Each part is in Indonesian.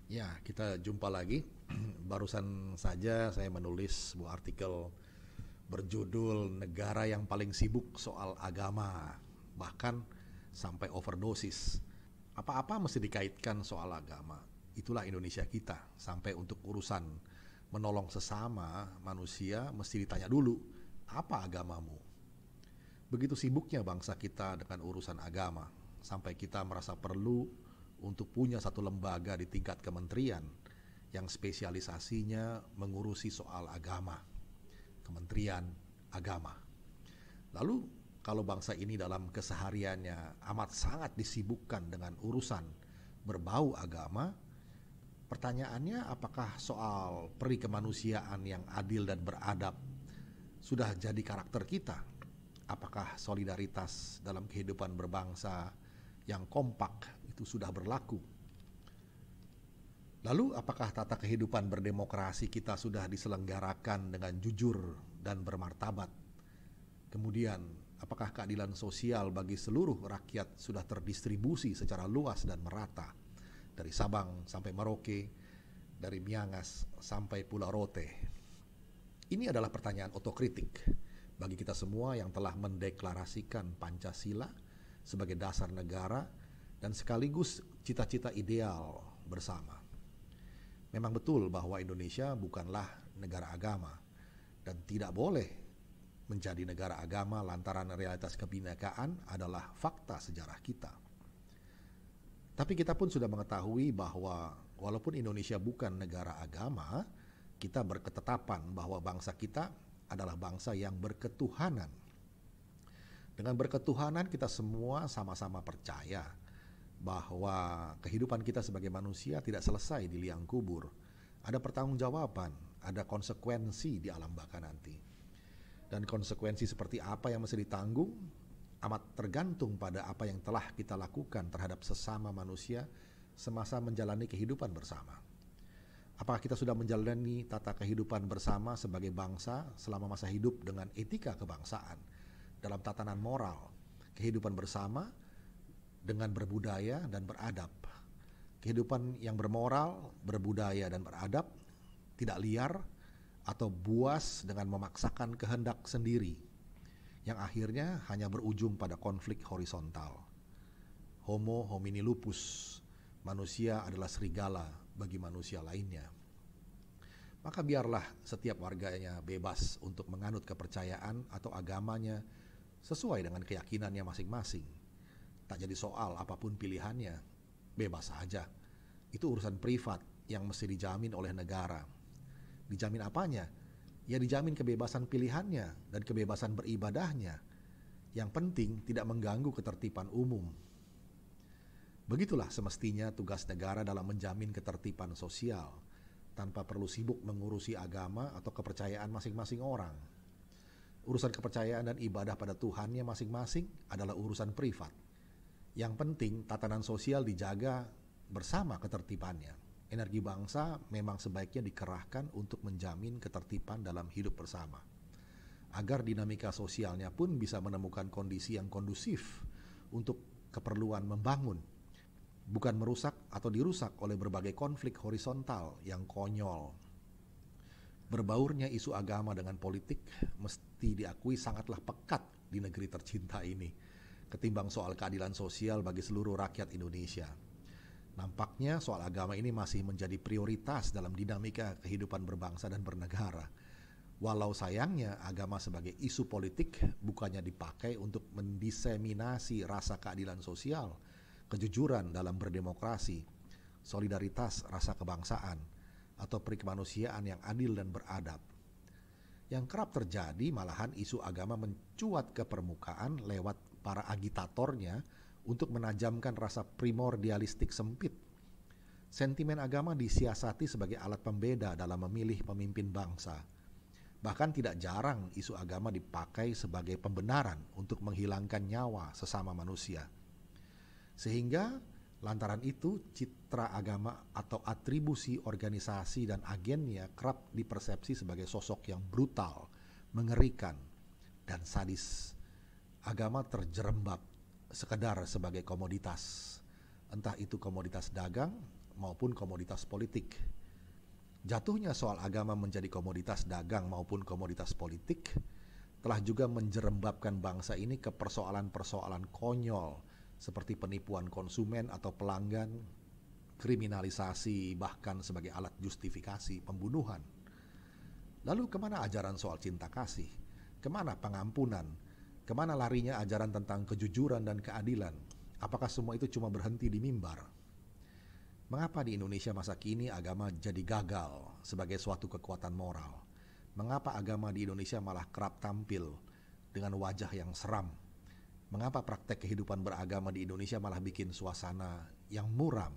Ya, kita jumpa lagi. Barusan saja saya menulis sebuah artikel berjudul Negara yang paling sibuk soal agama, bahkan sampai overdosis. Apa-apa mesti dikaitkan soal agama. Itulah Indonesia kita. Sampai untuk urusan menolong sesama manusia mesti ditanya dulu, apa agamamu? Begitu sibuknya bangsa kita dengan urusan agama, sampai kita merasa perlu untuk punya satu lembaga di tingkat kementerian yang spesialisasinya mengurusi soal agama, Kementerian Agama. Lalu kalau bangsa ini dalam kesehariannya amat sangat disibukkan dengan urusan berbau agama, pertanyaannya apakah soal peri kemanusiaan yang adil dan beradab sudah jadi karakter kita? Apakah solidaritas dalam kehidupan berbangsa yang kompak itu sudah berlaku? Lalu apakah tata kehidupan berdemokrasi kita sudah diselenggarakan dengan jujur dan bermartabat? Kemudian, apakah keadilan sosial bagi seluruh rakyat sudah terdistribusi secara luas dan merata? Dari Sabang sampai Merauke, dari Miangas sampai Pulau Rote. Ini adalah pertanyaan otokritik bagi kita semua yang telah mendeklarasikan Pancasila sebagai dasar negara dan sekaligus cita-cita ideal bersama. Memang betul bahwa Indonesia bukanlah negara agama dan tidak boleh menjadi negara agama lantaran realitas kebinekaan adalah fakta sejarah kita. Tapi kita pun sudah mengetahui bahwa walaupun Indonesia bukan negara agama, kita berketetapan bahwa bangsa kita adalah bangsa yang berketuhanan. Dengan berketuhanan kita semua sama-sama percaya bahwa kehidupan kita sebagai manusia tidak selesai di liang kubur. Ada pertanggungjawaban, ada konsekuensi di alam baka nanti. Dan konsekuensi seperti apa yang mesti ditanggung amat tergantung pada apa yang telah kita lakukan terhadap sesama manusia semasa menjalani kehidupan bersama. Apakah kita sudah menjalani tata kehidupan bersama sebagai bangsa selama masa hidup dengan etika kebangsaan dalam tatanan moral, kehidupan bersama dengan berbudaya dan beradab. Kehidupan yang bermoral, berbudaya dan beradab, tidak liar atau buas dengan memaksakan kehendak sendiri, yang akhirnya hanya berujung pada konflik horizontal. Homo homini lupus, manusia adalah serigala bagi manusia lainnya. Maka biarlah setiap warganya bebas untuk menganut kepercayaan atau agamanya sesuai dengan keyakinannya masing-masing. Tak jadi soal apapun pilihannya, bebas saja. Itu urusan privat yang mesti dijamin oleh negara. Dijamin apanya? Ya dijamin kebebasan pilihannya dan kebebasan beribadahnya. Yang penting tidak mengganggu ketertiban umum. Begitulah semestinya tugas negara dalam menjamin ketertiban sosial, tanpa perlu sibuk mengurusi agama atau kepercayaan masing-masing orang. Urusan kepercayaan dan ibadah pada Tuhannya masing-masing adalah urusan privat. Yang penting tatanan sosial dijaga bersama ketertibannya. Energi bangsa memang sebaiknya dikerahkan untuk menjamin ketertiban dalam hidup bersama, agar dinamika sosialnya pun bisa menemukan kondisi yang kondusif untuk keperluan membangun, bukan merusak atau dirusak oleh berbagai konflik horizontal yang konyol. Berbaurnya isu agama dengan politik mesti diakui sangatlah pekat di negeri tercinta ini, ketimbang soal keadilan sosial bagi seluruh rakyat Indonesia. Nampaknya soal agama ini masih menjadi prioritas dalam dinamika kehidupan berbangsa dan bernegara. Walau sayangnya agama sebagai isu politik bukannya dipakai untuk mendiseminasi rasa keadilan sosial, kejujuran dalam berdemokrasi, solidaritas rasa kebangsaan, atau perikemanusiaan yang adil dan beradab. Yang kerap terjadi malahan isu agama mencuat ke permukaan lewat para agitatornya untuk menajamkan rasa primordialistik sempit. Sentimen agama disiasati sebagai alat pembeda dalam memilih pemimpin bangsa. Bahkan tidak jarang isu agama dipakai sebagai pembenaran untuk menghilangkan nyawa sesama manusia. Sehingga lantaran itu citra agama atau atribusi organisasi dan agennya kerap dipersepsi sebagai sosok yang brutal, mengerikan, dan sadis. Agama terjerembab sekedar sebagai komoditas, entah itu komoditas dagang, maupun komoditas politik. Jatuhnya soal agama menjadi komoditas dagang maupun komoditas politik telah juga menjerembabkan bangsa ini ke persoalan-persoalan konyol seperti penipuan konsumen atau pelanggan, kriminalisasi bahkan sebagai alat justifikasi pembunuhan. Lalu kemana ajaran soal cinta kasih? Kemana pengampunan? Kemana larinya ajaran tentang kejujuran dan keadilan? Apakah semua itu cuma berhenti di mimbar? Mengapa di Indonesia masa kini agama jadi gagal sebagai suatu kekuatan moral? Mengapa agama di Indonesia malah kerap tampil dengan wajah yang seram? Mengapa praktek kehidupan beragama di Indonesia malah bikin suasana yang muram?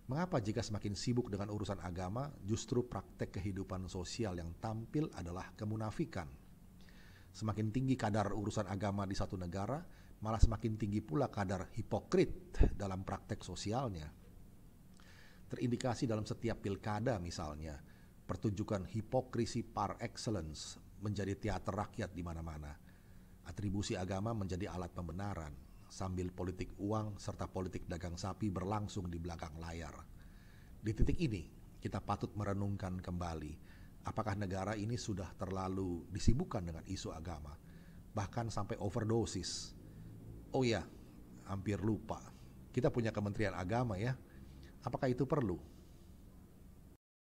Mengapa jika semakin sibuk dengan urusan agama, justru praktek kehidupan sosial yang tampil adalah kemunafikan? Semakin tinggi kadar urusan agama di satu negara, malah semakin tinggi pula kadar hipokrit dalam praktek sosialnya. Terindikasi dalam setiap pilkada misalnya, pertunjukan hipokrisi par excellence menjadi teater rakyat di mana-mana. Atribusi agama menjadi alat pembenaran, sambil politik uang serta politik dagang sapi berlangsung di belakang layar. Di titik ini, kita patut merenungkan kembali, apakah negara ini sudah terlalu disibukkan dengan isu agama, bahkan sampai overdosis. Oh ya, hampir lupa, kita punya Kementerian Agama ya. Apakah itu perlu?